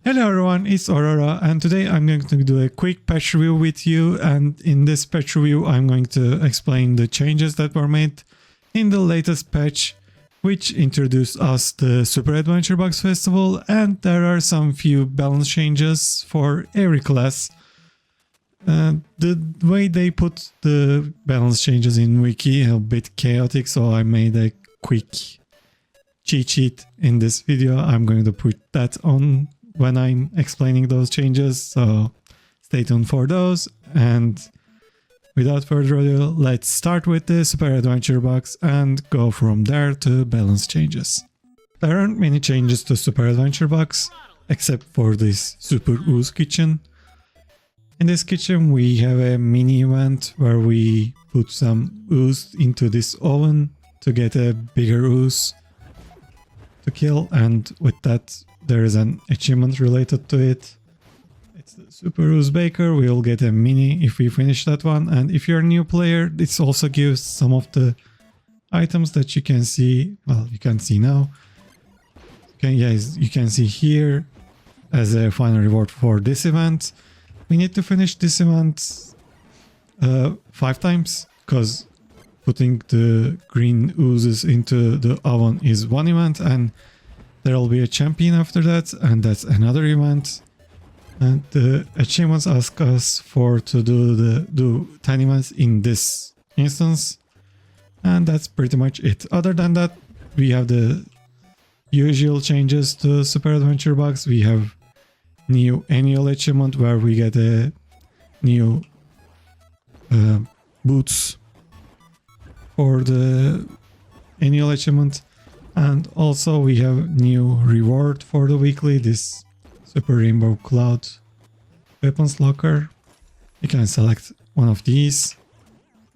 Hello everyone, it's Aurora and today I'm going to do a quick patch review with you, and in this patch review I'm going to explain the changes that were made in the latest patch, which introduced us the Super Adventure Box Festival, and there are some few balance changes for every class. The way they put the balance changes in wiki a bit chaotic, so I made a quick cheat sheet in this video. I'm going to put that on when I'm explaining those changes, so stay tuned for those. And without further ado, let's start with the Super Adventure Box and go from there to balance changes. There aren't many changes to Super Adventure Box except for this Super Ooze Kitchen. In this kitchen we have a mini event where we put some ooze into this oven to get a bigger ooze to kill, and with that there is an achievement related to it. It's the Super Ooze Baker. We will get a mini if we finish that one, and if you're a new player, this also gives some of the items that you can see. Well, you can see now. You can see here as a final reward for this event. We need to finish this event 5 times, because putting the green oozes into the oven is one event, and there will be a champion after that, and that's another event. And the achievements ask us to do 10 events in this instance, and that's pretty much it. Other than that, we have the usual changes to Super Adventure Box. We have new annual achievement where we get a new boots for the annual achievement, and also we have new reward for the weekly, this Super Rainbow Cloud weapons locker. You can select one of these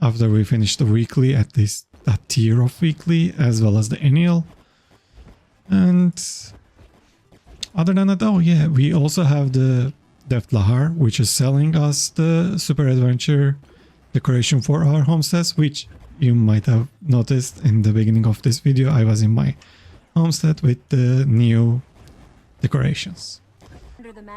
after we finish the weekly, at least that tier of weekly, as well as the annual. And other than that, oh yeah, we also have the Deft Lahar, which is selling us the Super Adventure decoration for our homesteads, which you might have noticed in the beginning of this video. I was in my homestead with the new decorations.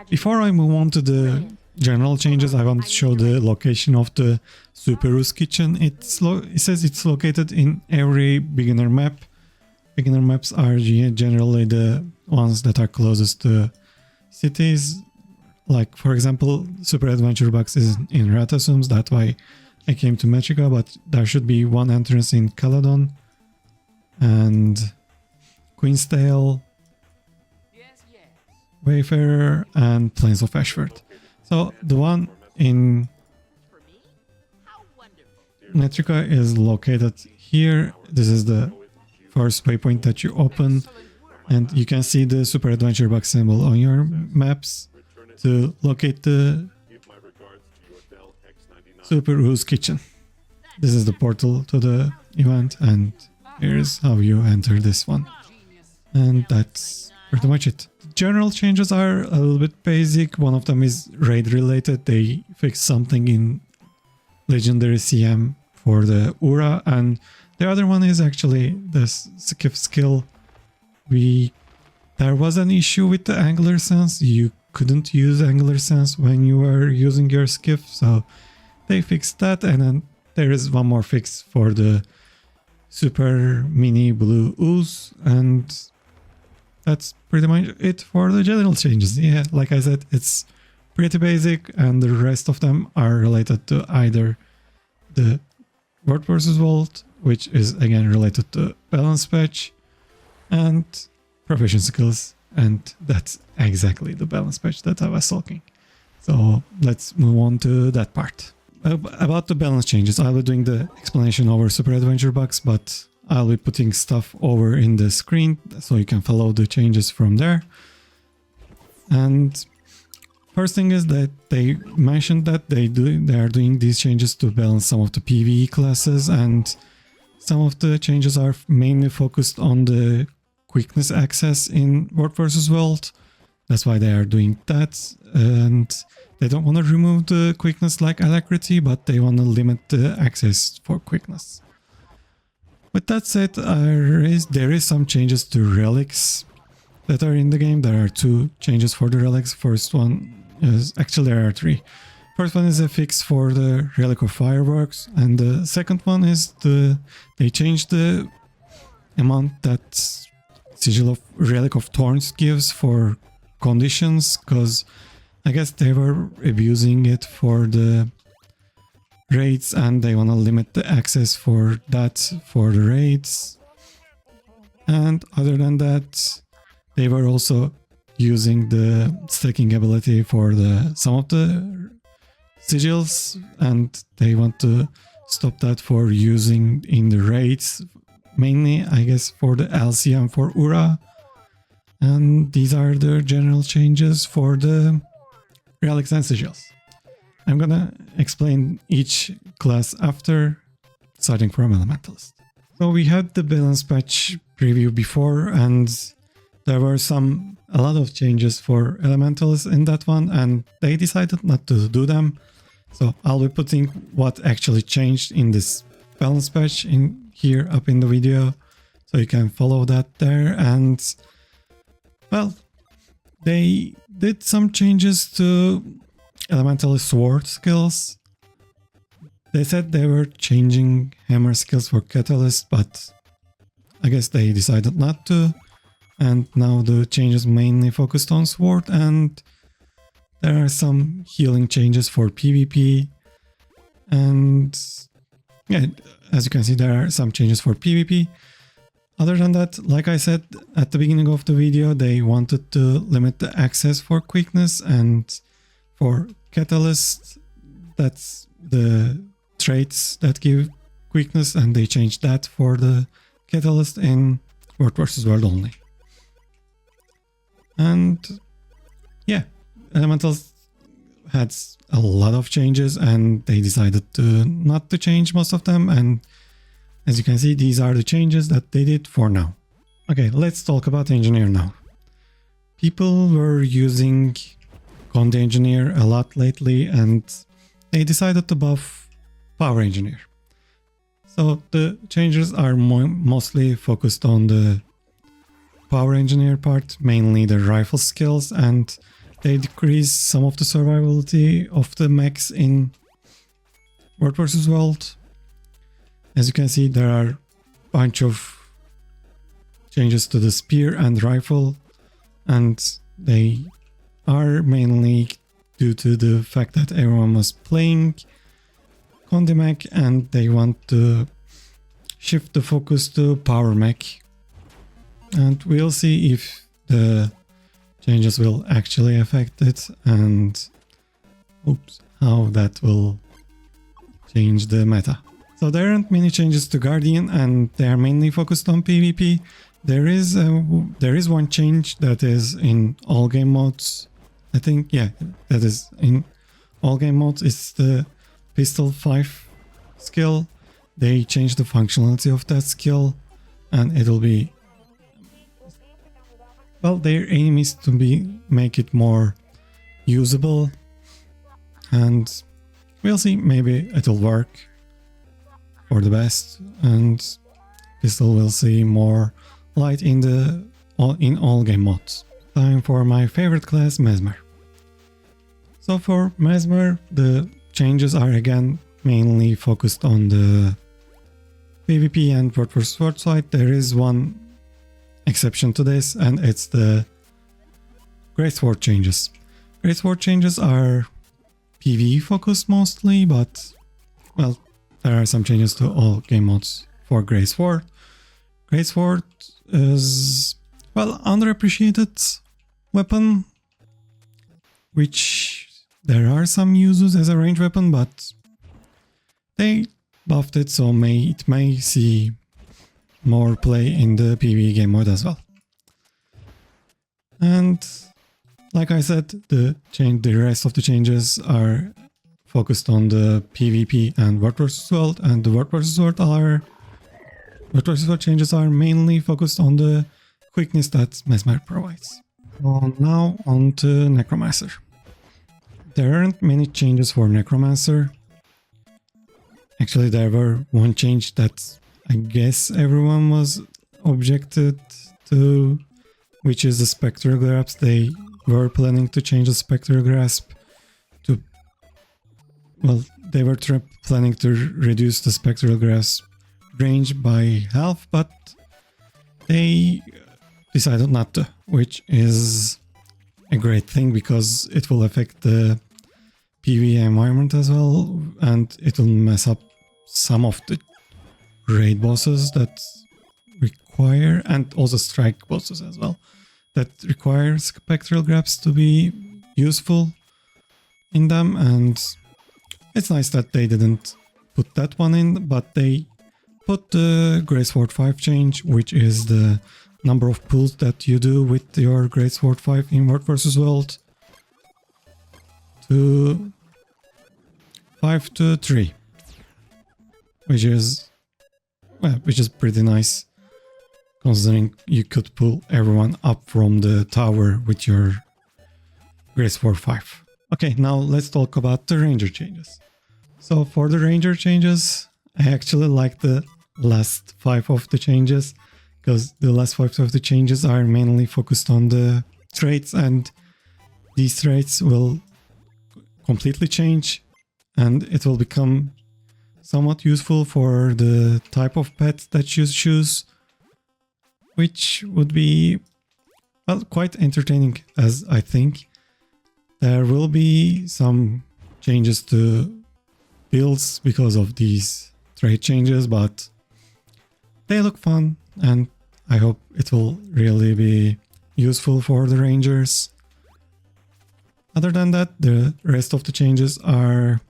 Before I move on to the general changes, I want to show the location of the Super Ooze Kitchen. It says it's located in every beginner map. Beginner maps are generally the ones that are closest to cities. Like, for example, Super Adventure Box is in Ratasums, that's why I came to Metrica, but there should be one entrance in Caladon and Queensdale, Wayfarer, and Plains of Ashford. So the one in Metrica is located here. This is the first waypoint that you open, and you can see the Super Adventure Box symbol on your maps to locate the Super Ooze Kitchen. This is the portal to the event, and here's how you enter this one. And that's pretty much it. The general changes are a little bit basic. One of them is raid related. They fixed something in Legendary CM for the Ura, and the other one is actually the skiff skill. There was an issue with the Angler Sense. You couldn't use Angler Sense when you were using your skiff, so they fixed that. And then there is one more fix for the Super Mini Blue Ooze, and that's pretty much it for the general changes. Yeah, like I said, it's pretty basic, and the rest of them are related to either the World vs. World, which is again related to balance patch, and profession skills, and that's exactly the balance patch that I was talking. So let's move on to that part. About the balance changes, I'll be doing the explanation over Super Adventure Box, but I'll be putting stuff over in the screen so you can follow the changes from there. And first thing is that they mentioned that they are doing these changes to balance some of the PvE classes, and some of the changes are mainly focused on the quickness access in World vs. World. That's why they are doing that, and they don't want to remove the quickness like alacrity, but they want to limit the access for quickness. With that said, there is some changes to relics. that are in the game. There are 2 changes for the relics. First one is, actually there are 3. First one is a fix for the Relic of Fireworks, and the second one is they changed the amount that Sigil of Relic of Thorns gives for conditions, because I guess they were abusing it for the raids and they want to limit the access for that for the raids. And other than that, they were also using the stacking ability for some of the sigils, and they want to stop that for using in the raids, mainly I guess for the LC and for Ura. And these are the general changes for the relics and sigils. I'm gonna explain each class after, starting from Elementalist. So we had the balance patch preview before, and there were a lot of changes for Elementalist in that one, and they decided not to do them. So I'll be putting what actually changed in this balance patch in here up in the video, so you can follow that there. And well, they did some changes to Elementalist sword skills. They said they were changing hammer skills for Catalyst, but I guess they decided not to. And now the changes mainly focused on sword, and there are some healing changes for PvP. And yeah, as you can see, there are some changes for PvP. Other than that, like I said at the beginning of the video, they wanted to limit the access for quickness, and for Catalyst, that's the traits that give quickness, and they changed that for the Catalyst in World vs. World only. And yeah, Elementals had a lot of changes, and they decided not to change most of them, and as you can see, these are the changes that they did for now. Okay, let's talk about Engineer now. People were using Conde Engineer a lot lately, and they decided to buff Power Engineer. So the changes are mostly focused on the Power Engineer part, mainly the rifle skills, and they decrease some of the survivability of the mechs in World vs. World. As you can see, there are a bunch of changes to the spear and rifle, and they are mainly due to the fact that everyone was playing Conde mech and they want to shift the focus to power mech. And we'll see if the changes will actually affect it, and how that will change the meta. So there aren't many changes to Guardian, and they are mainly focused on PvP. There is one change that is in all game modes. I think, yeah, that is in all game modes. It's the Pistol 5 skill. They changed the functionality of that skill, and it'll be, well, their aim is to make it more usable, and we'll see, maybe it'll work for the best, and Pistol will see more light in all game modes. Time for my favorite class, Mesmer. So for Mesmer, the changes are again mainly focused on the PvP and World vs. World side. There is one exception to this, and it's the Greatsword changes. Greatsword changes are PvE focused mostly, but well, there are some changes to all game modes for Greatsword. Greatsword is, well, underappreciated weapon, which there are some uses as a range weapon, but they buffed it, so it may see more play in the PvE game mode as well. And like I said, the rest of the changes are focused on the PvP and World vs. World, and the World vs. World changes are mainly focused on the quickness that Mesmer provides. So now on to Necromancer. There aren't many changes for Necromancer. Actually, there were one change that I guess everyone was objected to, which is the Spectral Grasp. They were planning to change the Spectral Grasp to... Well, they were planning to reduce the Spectral Grasp range by half, but they decided not to, which is a great thing because it will affect the PvE environment as well, and it will mess up some of the raid bosses that require, and also strike bosses as well, that require Spectral Grasps to be useful in them. And it's nice that they didn't put that one in, but they put the Greatsword 5 change, which is the number of pulls that you do with your Greatsword 5 in World vs. World, to 5 to 3, which is pretty nice, considering you could pull everyone up from the tower with your Greatsword 5. Okay, now let's talk about the Ranger changes. So for the Ranger changes, I actually like the last 5 of the changes, because the last 5 of the changes are mainly focused on the traits, and these traits will completely change, and it will become somewhat useful for the type of pet that you choose, which would be, well, quite entertaining, as I think. There will be some changes to builds because of these trait changes, but they look fun, and I hope it will really be useful for the Rangers. Other than that, the rest of the changes are...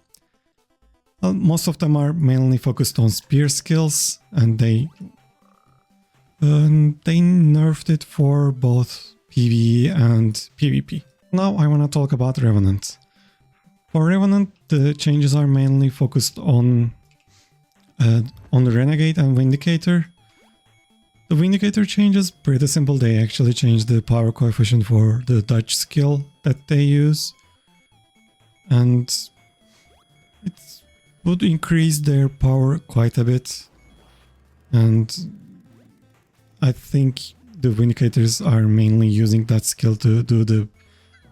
Well, most of them are mainly focused on spear skills, and they nerfed it for both PvE and PvP. Now I want to talk about Revenant. For Revenant, the changes are mainly focused on the Renegade and Vindicator. The Vindicator changes pretty simple. They actually changed the power coefficient for the dodge skill that they use, and it would increase their power quite a bit. And I think the Vindicators are mainly using that skill to do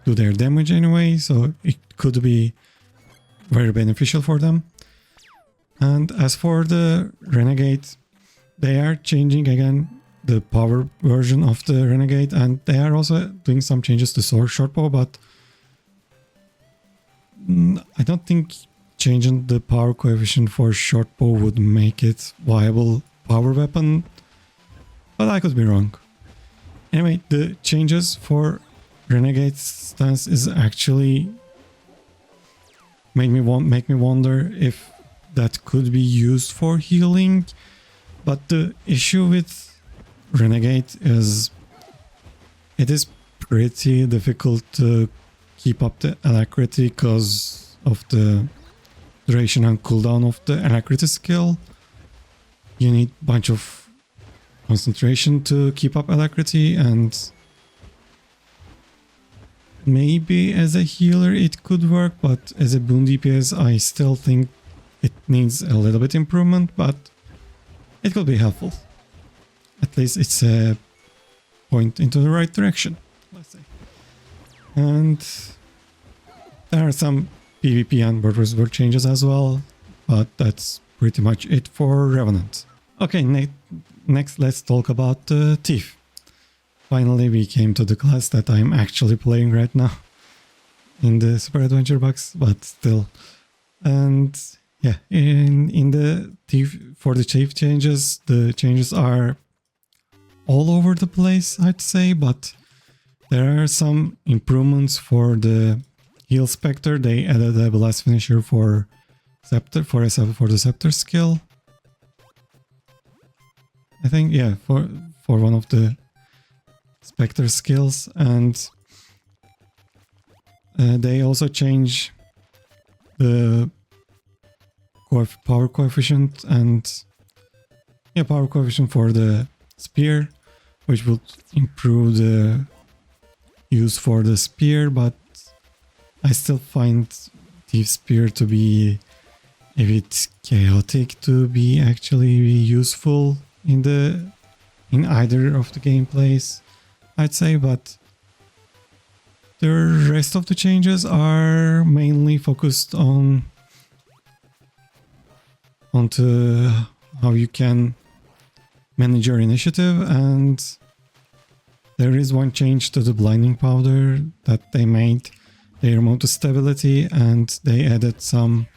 their damage anyway, so it could be very beneficial for them. And as for the Renegade, they are changing again the power version of the Renegade, and they are also doing some changes to shortbow, but I don't think changing the power coefficient for shortbow would make it viable power weapon, but I could be wrong. Anyway, the changes for Renegade stance is actually make me wonder if that could be used for healing. But the issue with Renegade is it is pretty difficult to keep up the alacrity because of the duration and cooldown of the alacrity skill. You need a bunch of concentration to keep up alacrity, and maybe as a healer it could work, but as a boon DPS I still think it needs a little bit improvement, but it could be helpful. At least it's a point into the right direction, let's say. And there are some PvP and World vs. World changes as well, but that's pretty much it for Revenant. Okay, next let's talk about the Thief. Finally we came to the class that I'm actually playing right now in the Super Adventure box, but still. And yeah, in the Thief, for the Thief changes, the changes are all over the place, I'd say, but there are some improvements for the Heal Spectre. They added a blast finisher for Scepter, for the Scepter skill. I think, yeah, for one of the Spectre skills, and they also change the power coefficient and power coefficient for the spear, which will improve the use for the spear, but I still find Thief Spear to be a bit chaotic to be actually useful in either of the gameplays. I'd say, but the rest of the changes are mainly focused onto how you can manage your initiative, and there is one change to the blinding powder that they made. They removed the stability and they added some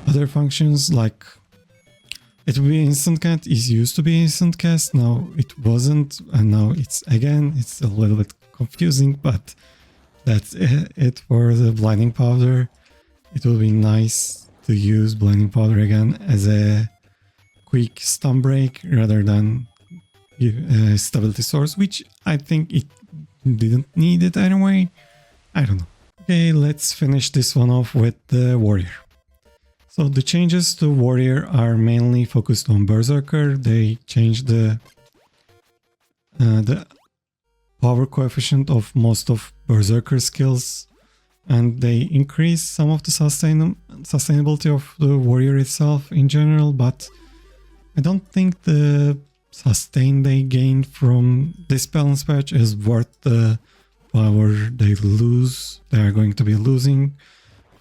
other functions, like it will be instant cast. It used to be instant cast, now it wasn't, and now it's again. It's a little bit confusing, but that's it for the blinding powder. It will be nice to use blinding powder again as a quick stun break rather than stability source, which I think it didn't need it anyway. I don't know. Okay, let's finish this one off with the warrior. So the changes to warrior are mainly focused on berserker. They changed the power coefficient of most of berserker skills, and they increase some of the sustainability of the warrior itself in general, but I don't think the sustain they gain from this balance patch is worth the power they are going to be losing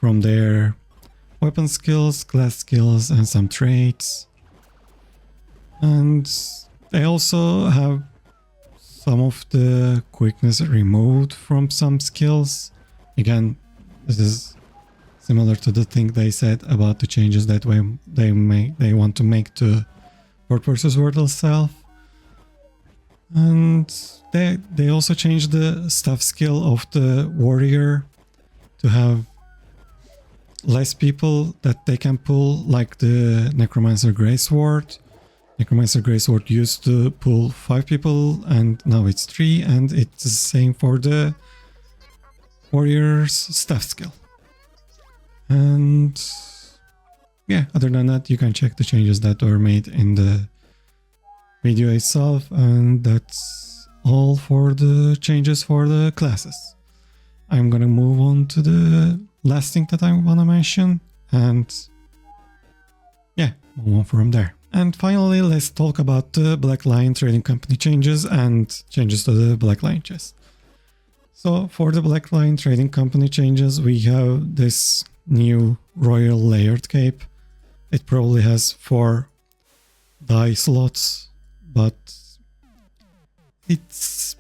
from their weapon skills, class skills, and some traits. And they also have some of the quickness removed from some skills. Again, this is similar to the thing they said about the changes that they want to make to World vs. World itself. And they also changed the staff skill of the warrior to have less people that they can pull, like the Necromancer Greysword. Necromancer Greysword used to pull 5 people and now it's 3, and it's the same for the warrior's staff skill. And yeah, other than that, you can check the changes that were made in the video itself, and that's all for the changes for the classes. I'm gonna move on to the last thing that I wanna mention, and yeah, move on from there. And finally, let's talk about the Black Lion Trading Company changes and changes to the Black Lion chest. So for the Black Lion Trading Company changes, we have this new Royal Layered Cape. It probably has 4 die slots, but it's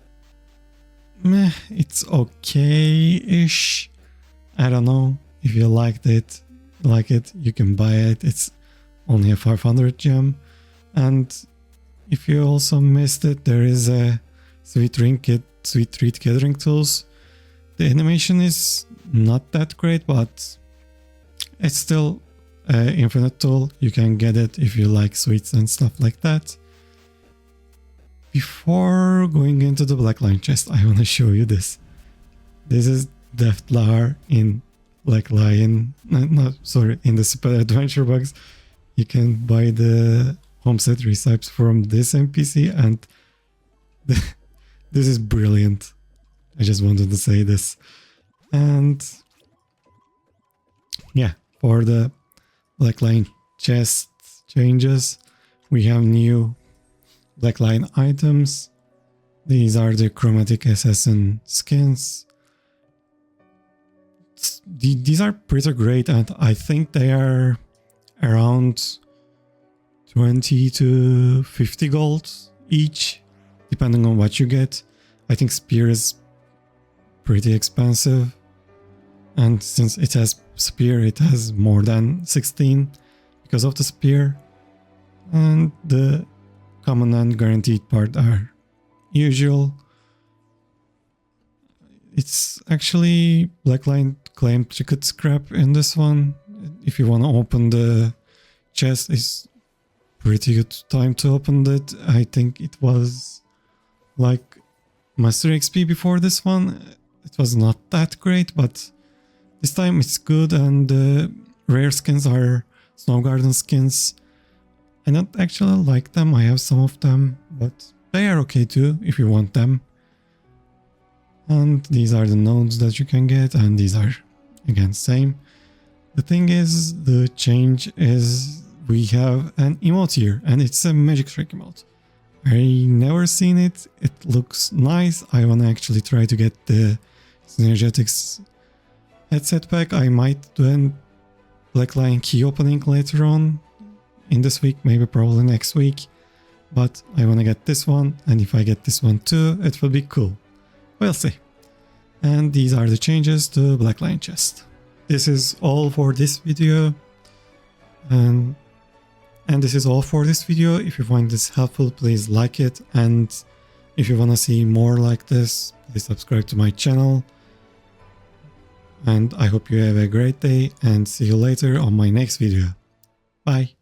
meh, it's okay-ish. I don't know. If you like it, you can buy it. It's only a 500 gem. And if you also missed it, there is a Sweet Treat Gathering Tools. The animation is not that great, but it's still an infinite tool. You can get it if you like sweets and stuff like that. Before going into the Black Lion chest, I want to show you this. This is Deathlar in Black Lion, in the Super Adventure Box. You can buy the Homestead recipes from this NPC, and this is brilliant. I just wanted to say this. And yeah, for the Black Lion chest changes, we have new Black Lion items. These are the Chromatic Assassin skins. These are pretty great, and I think they are around 20 to 50 gold each, depending on what you get. I think Spear is pretty expensive, and since it has Spear, it has more than 16 because of the Spear. And the common and guaranteed part are usual. It's actually Black Lion claimed ticket scrap in this one. If you want to open the chest, it's pretty good time to open it. I think it was like Master XP before this one. It was not that great, but this time it's good, and the rare skins are Snow Garden skins. I don't actually like them. I have some of them, but they are okay too if you want them. And these are the nodes that you can get, and these are again same. The thing is, the change is we have an emote here, and it's a magic trick emote. I never seen it. It looks nice. I wanna actually try to get the Synergetics headset pack. I might do a Black Lion key opening later on in this week, maybe probably next week. But I wanna get this one, and if I get this one too, it will be cool. We'll see. And these are the changes to Black Lion chest. This is all for this video. And this is all for this video. If you find this helpful, please like it. And if you want to see more like this, please subscribe to my channel. And I hope you have a great day and see you later on my next video. Bye.